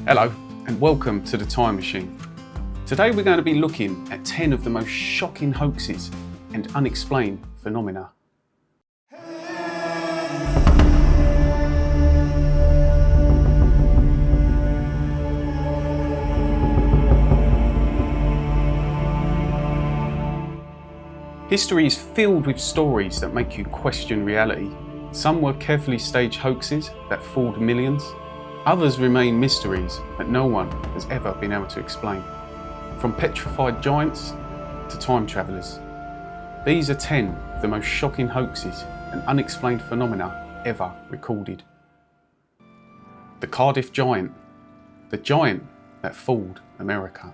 Hello and welcome to The Time Machine. Today we're going to be looking at 10 of the most shocking hoaxes and unexplained phenomena. History is filled with stories that make you question reality. Some were carefully staged hoaxes that fooled millions. Others remain mysteries that no one has ever been able to explain. From petrified giants to time travellers. These are 10 of the most shocking hoaxes and unexplained phenomena ever recorded. The Cardiff Giant. The giant that fooled America.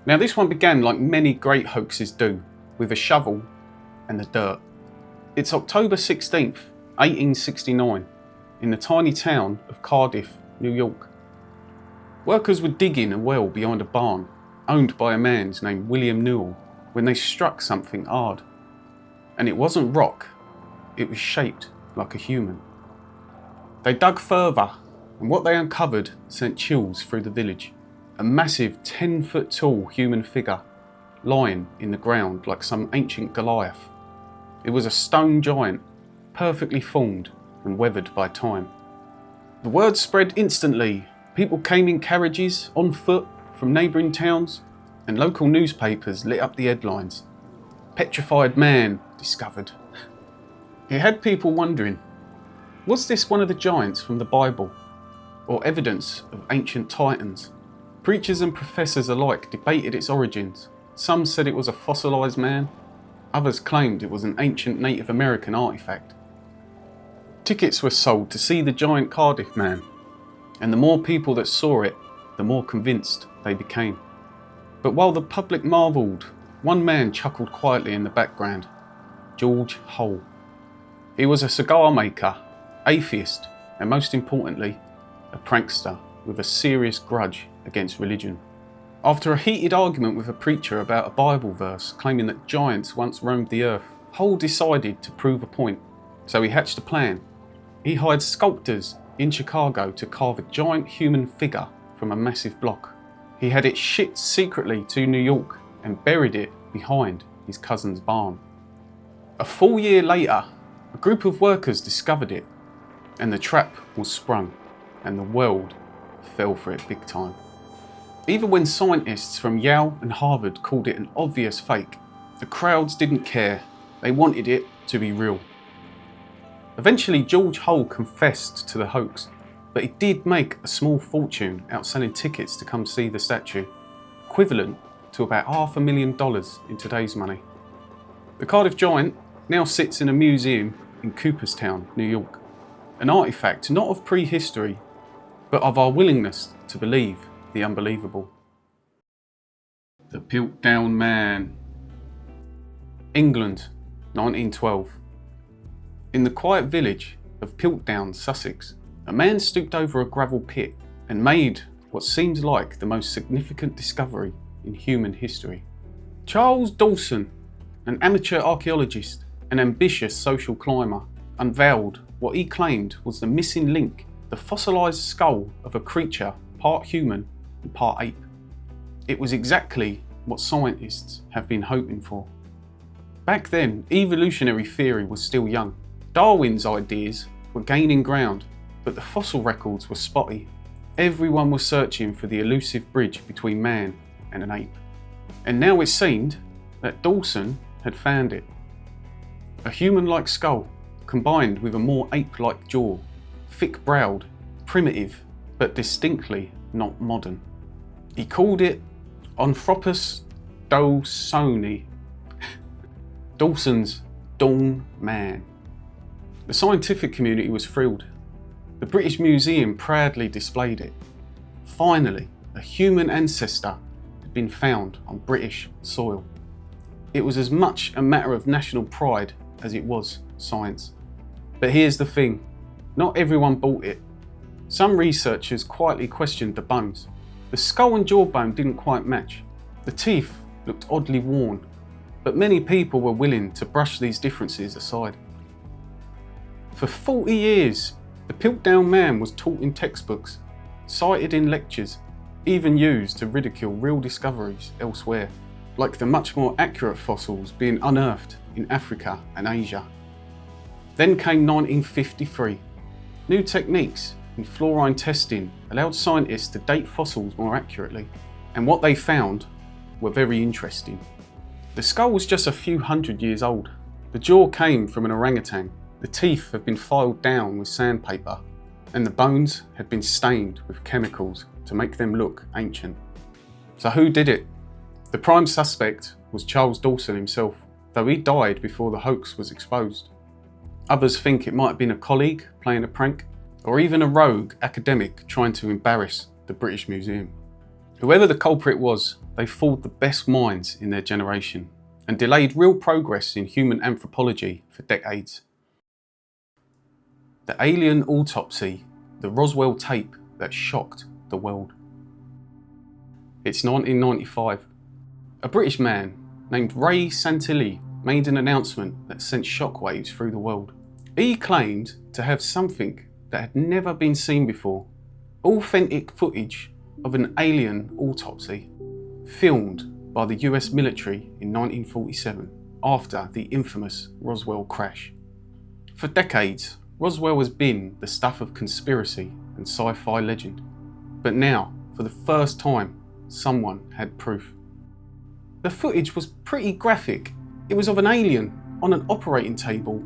Now this one began like many great hoaxes do, with a shovel and the dirt. It's October 16th, 1869, in the tiny town of Cardiff, New York. Workers were digging a well behind a barn owned by a man named William Newell when they struck something hard. And it wasn't rock, it was shaped like a human. They dug further, and what they uncovered sent chills through the village. A massive 10-foot tall human figure lying in the ground like some ancient Goliath. It was a stone giant, perfectly formed and weathered by time. The word spread instantly. People came in carriages, on foot, from neighbouring towns, and local newspapers lit up the headlines. Petrified man discovered. It had people wondering, was this one of the giants from the Bible, or evidence of ancient titans? Preachers and professors alike debated its origins. Some said it was a fossilised man, others claimed it was an ancient Native American artefact. Tickets were sold to see the giant Cardiff man, and the more people that saw it, the more convinced they became. But while the public marvelled, one man chuckled quietly in the background, George Hull. He was a cigar maker, atheist, and most importantly, a prankster with a serious grudge against religion. After a heated argument with a preacher about a Bible verse claiming that giants once roamed the earth, Hull decided to prove a point, so he hatched a plan. He hired sculptors in Chicago to carve a giant human figure from a massive block. He had it shipped secretly to New York and buried it behind his cousin's barn. A full year later, a group of workers discovered it, and the trap was sprung, and the world fell for it big time. Even when scientists from Yale and Harvard called it an obvious fake, the crowds didn't care. They wanted it to be real. Eventually, George Hull confessed to the hoax, but he did make a small fortune out selling tickets to come see the statue, equivalent to about $500,000 in today's money. The Cardiff Giant now sits in a museum in Cooperstown, New York, an artefact not of prehistory, but of our willingness to believe the unbelievable. The Piltdown Man. England, 1912. In the quiet village of Piltdown, Sussex, a man stooped over a gravel pit and made what seems like the most significant discovery in human history. Charles Dawson, an amateur archaeologist and ambitious social climber, unveiled what he claimed was the missing link, the fossilised skull of a creature part human and part ape. It was exactly what scientists have been hoping for. Back then, evolutionary theory was still young. Darwin's ideas were gaining ground, but the fossil records were spotty. Everyone was searching for the elusive bridge between man and an ape. And now it seemed that Dawson had found it. A human-like skull, combined with a more ape-like jaw, thick-browed, primitive, but distinctly not modern. He called it Anthropus Dawsoni, Dawson's Dawn Man. The scientific community was thrilled. The British Museum proudly displayed it. Finally, a human ancestor had been found on British soil. It was as much a matter of national pride as it was science. But here's the thing, not everyone bought it. Some researchers quietly questioned the bones. The skull and jawbone didn't quite match. The teeth looked oddly worn, but many people were willing to brush these differences aside. For 40 years, the Piltdown Man was taught in textbooks. cited in lectures, even used to ridicule real discoveries elsewhere, like the much more accurate fossils being unearthed in Africa and Asia. Then came 1953. New techniques in fluorine testing allowed scientists to date fossils more accurately, and what they found were very interesting. The skull was just a few hundred years old. The jaw came from an orangutan, the teeth had been filed down with sandpaper, and the bones had been stained with chemicals to make them look ancient. So who did it? The prime suspect was Charles Dawson himself, though he died before the hoax was exposed. Others think it might have been a colleague playing a prank, or even a rogue academic trying to embarrass the British Museum. Whoever the culprit was, they fooled the best minds in their generation and delayed real progress in human anthropology for decades. The alien autopsy, the Roswell tape that shocked the world. It's 1995. A British man named Ray Santilli made an announcement that sent shockwaves through the world. He claimed to have something that had never been seen before, authentic footage of an alien autopsy, filmed by the US military in 1947 after the infamous Roswell crash. For decades, Roswell has been the stuff of conspiracy and sci-fi legend, but now, for the first time, someone had proof. The footage was pretty graphic. It was of an alien on an operating table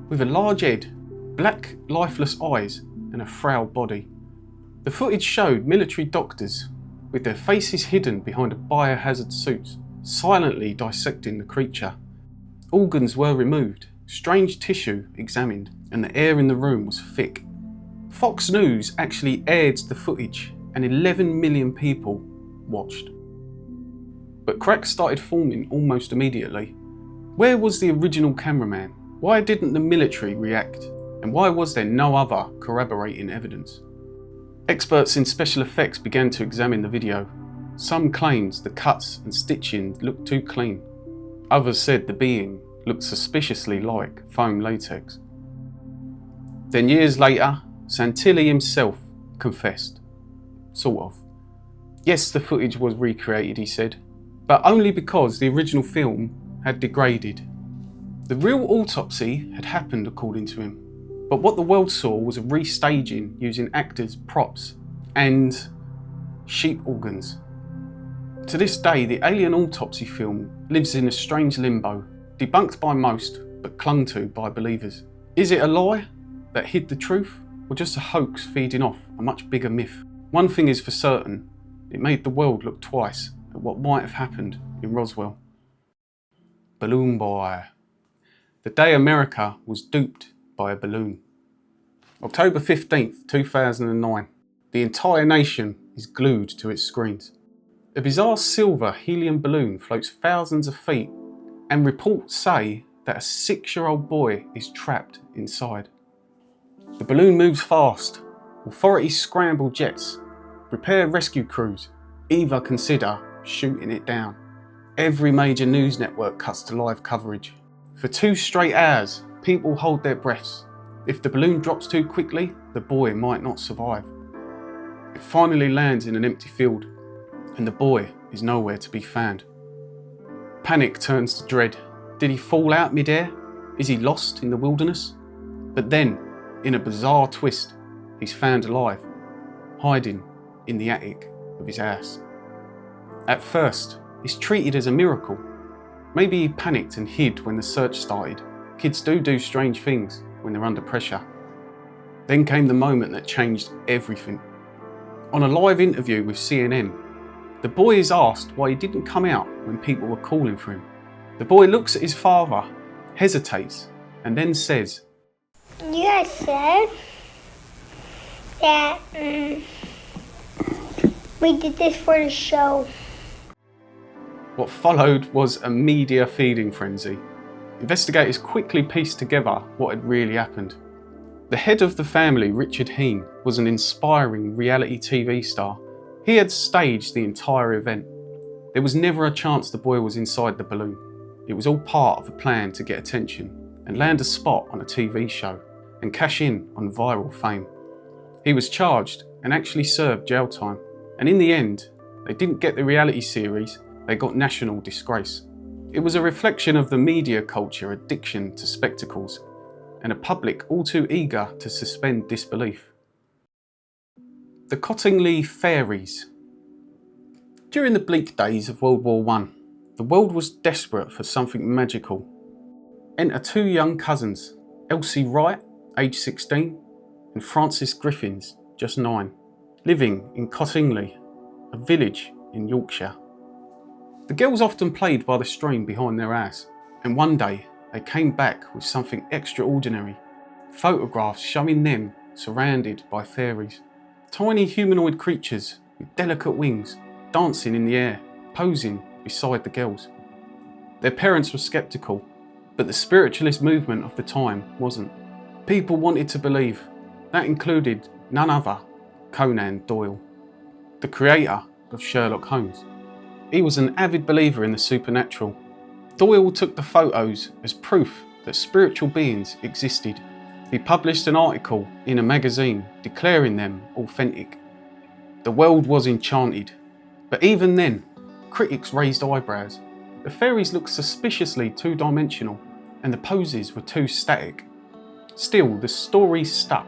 with a large head, black lifeless eyes and a frail body. The footage showed military doctors with their faces hidden behind a biohazard suit, silently dissecting the creature. Organs were removed, strange tissue examined, and the air in the room was thick. Fox News actually aired the footage and 11 million people watched. But cracks started forming almost immediately. Where was the original cameraman? Why didn't the military react? And why was there no other corroborating evidence? Experts in special effects began to examine the video. Some claimed the cuts and stitching looked too clean. Others said the being looked suspiciously like foam latex. Then years later, Santilli himself confessed. Sort of. Yes, the footage was recreated, he said, but only because the original film had degraded. The real autopsy had happened according to him, but what the world saw was a restaging using actors, props and sheep organs. To this day, the alien autopsy film lives in a strange limbo, debunked by most but clung to by believers. Is it a lie that hid the truth, or just a hoax feeding off a much bigger myth? One thing is for certain, it made the world look twice at what might have happened in Roswell. Balloon Boy. The day America was duped by a balloon. October 15th, 2009. The entire nation is glued to its screens. A bizarre silver helium balloon floats thousands of feet, and reports say that a 6-year-old boy is trapped inside. The balloon moves fast. Authorities scramble jets, prepare rescue crews, either consider shooting it down. Every major news network cuts to live coverage. For 2 straight hours, people hold their breaths. If the balloon drops too quickly, the boy might not survive. It finally lands in an empty field, and the boy is nowhere to be found. Panic turns to dread. Did he fall out mid-air? Is he lost in the wilderness? But then, in a bizarre twist, he's found alive, hiding in the attic of his house. At first, it's treated as a miracle. Maybe he panicked and hid when the search started. Kids do strange things when they're under pressure. Then came the moment that changed everything. On a live interview with CNN, the boy is asked why he didn't come out when people were calling for him. The boy looks at his father, hesitates, and then says, "You guys said that we did this for the show." What followed was a media feeding frenzy. Investigators quickly pieced together what had really happened. The head of the family, Richard Heen, was an inspiring reality TV star. He had staged the entire event. There was never a chance the boy was inside the balloon. It was all part of a plan to get attention and land a spot on a TV show and cash in on viral fame. He was charged and actually served jail time. And in the end, they didn't get the reality series, they got national disgrace. It was a reflection of the media culture addiction to spectacles, and a public all too eager to suspend disbelief. The Cottingley Fairies. During the bleak days of World War I, the world was desperate for something magical. Enter two young cousins, Elsie Wright, aged 16, and Francis Griffins, just 9, living in Cottingley, a village in Yorkshire. The girls often played by the stream behind their house, and one day they came back with something extraordinary, photographs showing them surrounded by fairies. Tiny humanoid creatures with delicate wings, dancing in the air, posing beside the girls. Their parents were sceptical, but the spiritualist movement of the time wasn't. People wanted to believe. That included none other Conan Doyle, the creator of Sherlock Holmes. He was an avid believer in the supernatural. Doyle took the photos as proof that spiritual beings existed. He published an article in a magazine declaring them authentic. The world was enchanted, but even then, critics raised eyebrows. The fairies looked suspiciously two-dimensional, and the poses were too static. Still, the story stuck.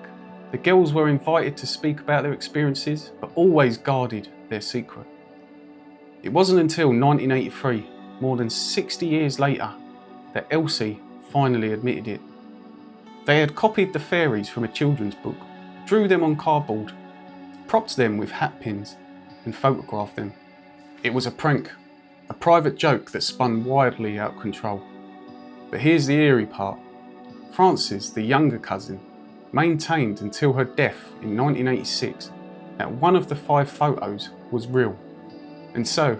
The girls were invited to speak about their experiences, but always guarded their secret. It wasn't until 1983, more than 60 years later, that Elsie finally admitted it. They had copied the fairies from a children's book, drew them on cardboard, propped them with hat pins, and photographed them. It was a prank, a private joke that spun wildly out of control. But here's the eerie part. Frances, the younger cousin, maintained until her death in 1986 that one of the 5 photos was real. And so,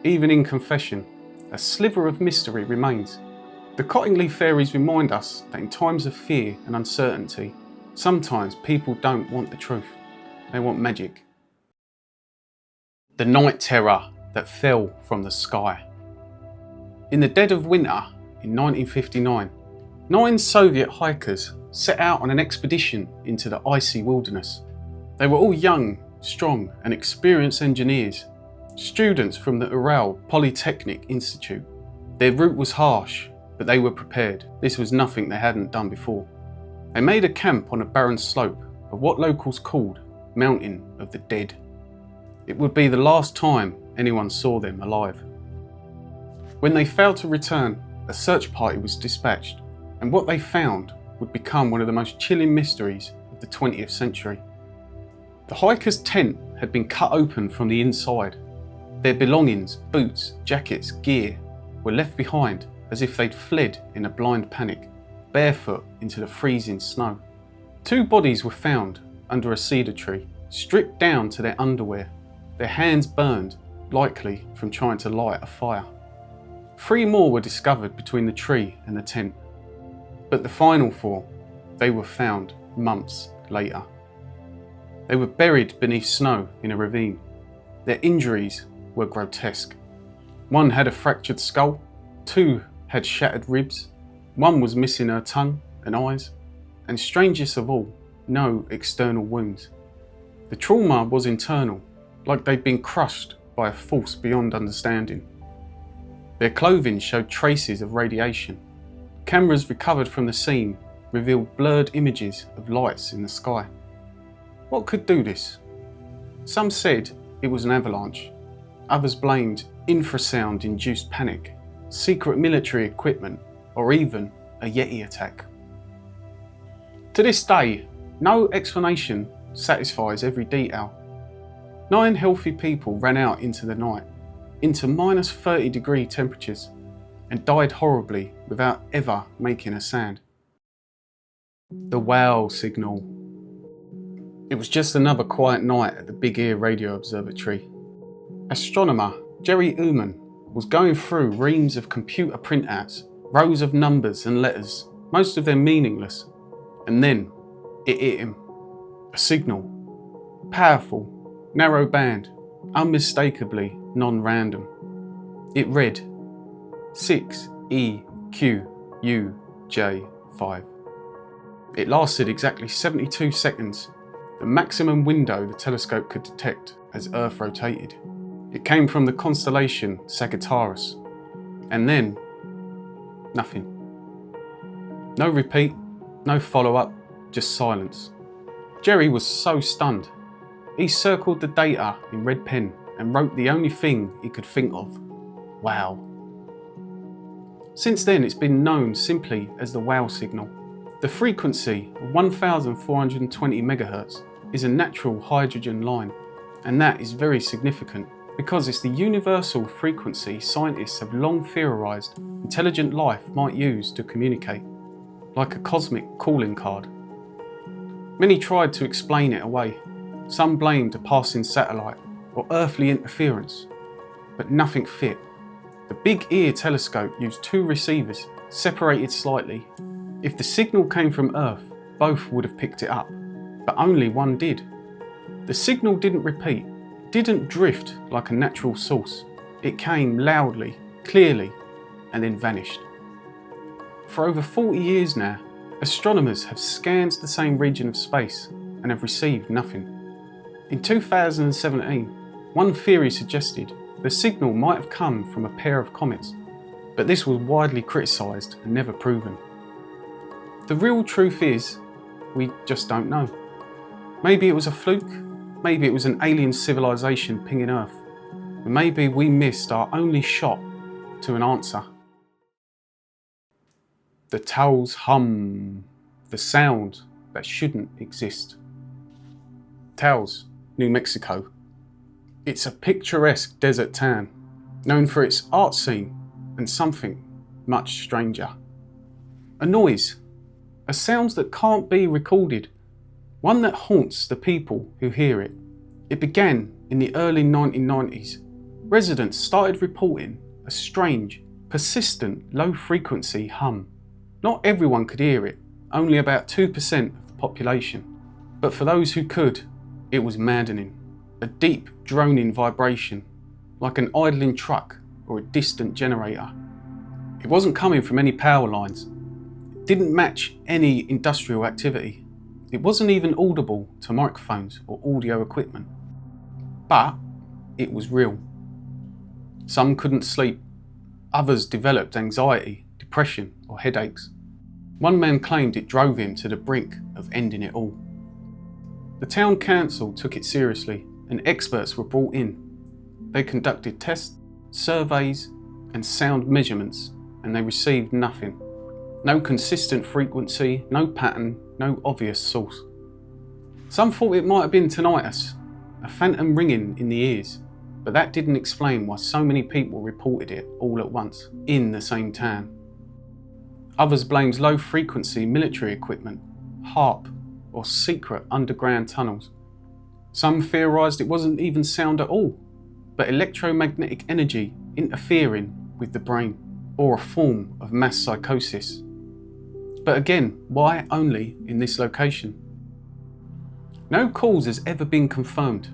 even in confession, a sliver of mystery remains. The Cottingley Fairies remind us that in times of fear and uncertainty, sometimes people don't want the truth, they want magic. The night terror that fell from the sky. In the dead of winter in 1959, 9 Soviet hikers set out on an expedition into the icy wilderness. They were all young, strong and experienced engineers, students from the Ural Polytechnic Institute. Their route was harsh, but they were prepared. This was nothing they hadn't done before. They made a camp on a barren slope of what locals called Mountain of the Dead. It would be the last time anyone saw them alive. When they failed to return, a search party was dispatched, and what they found would become one of the most chilling mysteries of the 20th century. The hikers' tent had been cut open from the inside. Their belongings, boots, jackets, gear, were left behind as if they'd fled in a blind panic, barefoot into the freezing snow. 2 bodies were found under a cedar tree, stripped down to their underwear, their hands burned, likely from trying to light a fire. 3 more were discovered between the tree and the tent. But the final 4, they were found months later. They were buried beneath snow in a ravine. Their injuries were grotesque. 1 had a fractured skull, 2 had shattered ribs, 1 was missing her tongue and eyes, and strangest of all, no external wounds. The trauma was internal, like they'd been crushed by a force beyond understanding. Their clothing showed traces of radiation. Cameras recovered from the scene revealed blurred images of lights in the sky. What could do this? Some said it was an avalanche. Others blamed infrasound-induced panic, secret military equipment, or even a Yeti attack. To this day, no explanation satisfies every detail. 9 healthy people ran out into the night, into minus 30-degree temperatures, and died horribly without ever making a sound. The wow signal. It was just another quiet night at the Big Ear Radio Observatory. Astronomer Jerry Uman was going through reams of computer printouts, rows of numbers and letters, most of them meaningless, and then it hit him. A signal. Powerful, narrow band, unmistakably non-random. It read 6EQUJ5. It lasted exactly 72 seconds, the maximum window the telescope could detect as Earth rotated. It came from the constellation Sagittarius. And then, nothing. No repeat, no follow-up, just silence. Jerry was so stunned. He circled the data in red pen and wrote the only thing he could think of: wow. Since then, it's been known simply as the wow signal. The frequency of 1420 MHz is a natural hydrogen line, and that is very significant because it's the universal frequency scientists have long theorized intelligent life might use to communicate, like a cosmic calling card. Many tried to explain it away. Some blamed a passing satellite or earthly interference, but nothing fit. The Big Ear telescope used two receivers, separated slightly. If the signal came from Earth, both would have picked it up, but only one did. The signal didn't repeat, didn't drift like a natural source. It came loudly, clearly, and then vanished. For over 40 years now, astronomers have scanned the same region of space and have received nothing. In 2017, one theory suggested the signal might have come from a pair of comets, but this was widely criticised and never proven. The real truth is, we just don't know. Maybe it was a fluke, maybe it was an alien civilization pinging Earth, and maybe we missed our only shot to an answer. The Taos Hum, the sound that shouldn't exist. Taos, New Mexico. It's a picturesque desert town, known for its art scene and something much stranger. A noise, a sound that can't be recorded, one that haunts the people who hear it. It began in the early 1990s. Residents started reporting a strange, persistent, low-frequency hum. Not everyone could hear it, only about 2% of the population. But for those who could, it was maddening. A deep, droning vibration, like an idling truck or a distant generator. It wasn't coming from any power lines. It didn't match any industrial activity. It wasn't even audible to microphones or audio equipment. But it was real. Some couldn't sleep. Others developed anxiety, depression, or headaches. One man claimed it drove him to the brink of ending it all. The town council took it seriously, and experts were brought in. They conducted tests, surveys, and sound measurements, and they received nothing. No consistent frequency, no pattern, no obvious source. Some thought it might have been tinnitus, a phantom ringing in the ears, but that didn't explain why so many people reported it all at once, in the same town. Others blamed low-frequency military equipment, HARP, or secret underground tunnels. Some theorised it wasn't even sound at all, but electromagnetic energy interfering with the brain, or a form of mass psychosis. But again, why only in this location? No cause has ever been confirmed.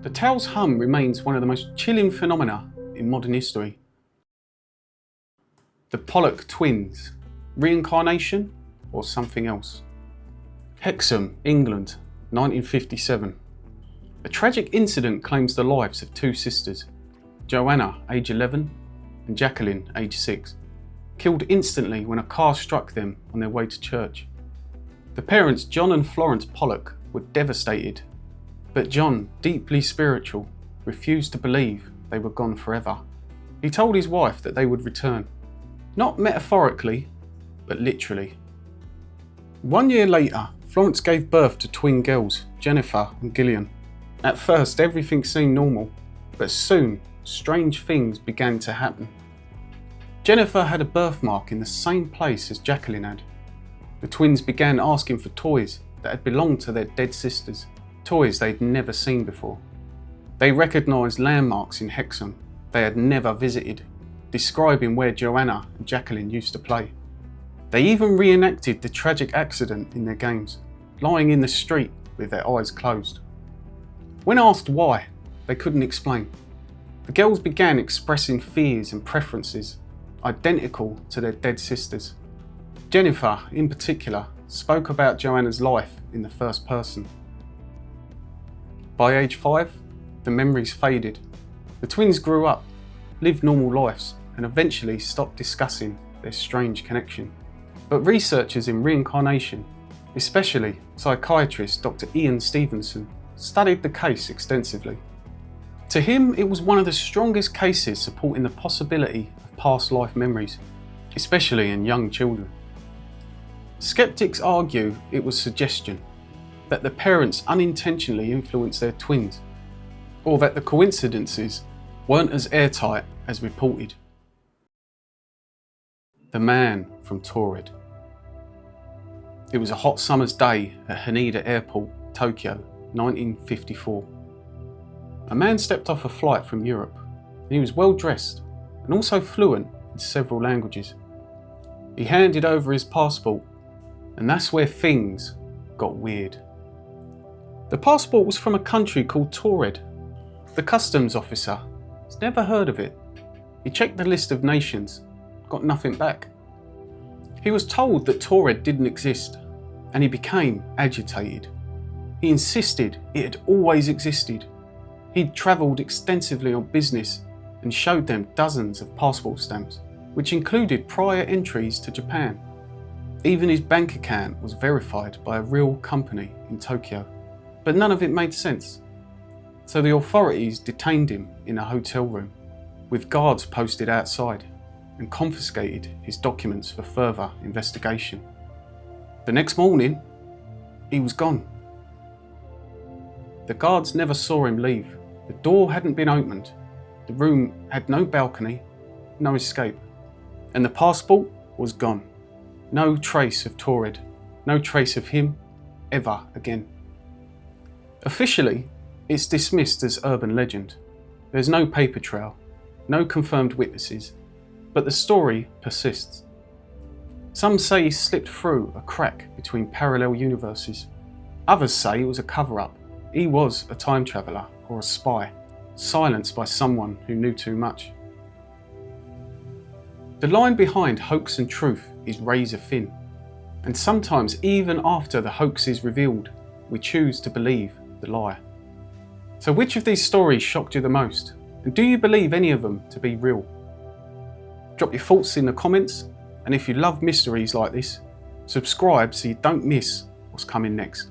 The Taos Hum remains one of the most chilling phenomena in modern history. The Pollock Twins, reincarnation or something else? Hexham, England, 1957. A tragic incident claims the lives of two sisters, Joanna, age 11, and Jacqueline, age 6, killed instantly when a car struck them on their way to church. The parents, John and Florence Pollock, were devastated, but John, deeply spiritual, refused to believe they were gone forever. He told his wife that they would return, not metaphorically, but literally. 1 year later, Florence gave birth to twin girls, Jennifer and Gillian. At first, everything seemed normal, but soon, strange things began to happen. Jennifer had a birthmark in the same place as Jacqueline had. The twins began asking for toys that had belonged to their dead sisters, toys they'd never seen before. They recognised landmarks in Hexham they had never visited, describing where Joanna and Jacqueline used to play. They even reenacted the tragic accident in their games, lying in the street with their eyes closed. When asked why, they couldn't explain. The girls began expressing fears and preferences identical to their dead sisters. Jennifer, in particular, spoke about Joanna's life in the first person. By age 5, the memories faded. The twins grew up, lived normal lives, and eventually stopped discussing their strange connection. But researchers in reincarnation, especially psychiatrist Dr. Ian Stevenson, studied the case extensively. To him, it was one of the strongest cases supporting the possibility of past life memories, especially in young children. Skeptics argue it was suggestion, that the parents unintentionally influenced their twins, or that the coincidences weren't as airtight as reported. The man from Taured. It was a hot summer's day at Haneda Airport, Tokyo, 1954. A man stepped off a flight from Europe. He was well dressed and also fluent in several languages. He handed over his passport, and that's where things got weird. The passport was from a country called Taured. The customs officer has never heard of it. He checked the list of nations, got nothing back. He was told that Taured didn't exist, and he became agitated. He insisted it had always existed. He'd travelled extensively on business and showed them dozens of passport stamps, which included prior entries to Japan. Even his bank account was verified by a real company in Tokyo, but none of it made sense. So the authorities detained him in a hotel room, with guards posted outside, and confiscated his documents for further investigation. The next morning, he was gone. The guards never saw him leave. The door hadn't been opened. The room had no balcony, no escape. And the passport was gone. No trace of Taured, no trace of him ever again. Officially, it's dismissed as urban legend. There's no paper trail, no confirmed witnesses, but the story persists. Some say he slipped through a crack between parallel universes. Others say it was a cover-up. He was a time traveller or a spy, silenced by someone who knew too much. The line behind hoax and truth is razor thin, and sometimes even after the hoax is revealed, we choose to believe the lie. So which of these stories shocked you the most? And do you believe any of them to be real? Drop your thoughts in the comments, and if you love mysteries like this, subscribe so you don't miss what's coming next.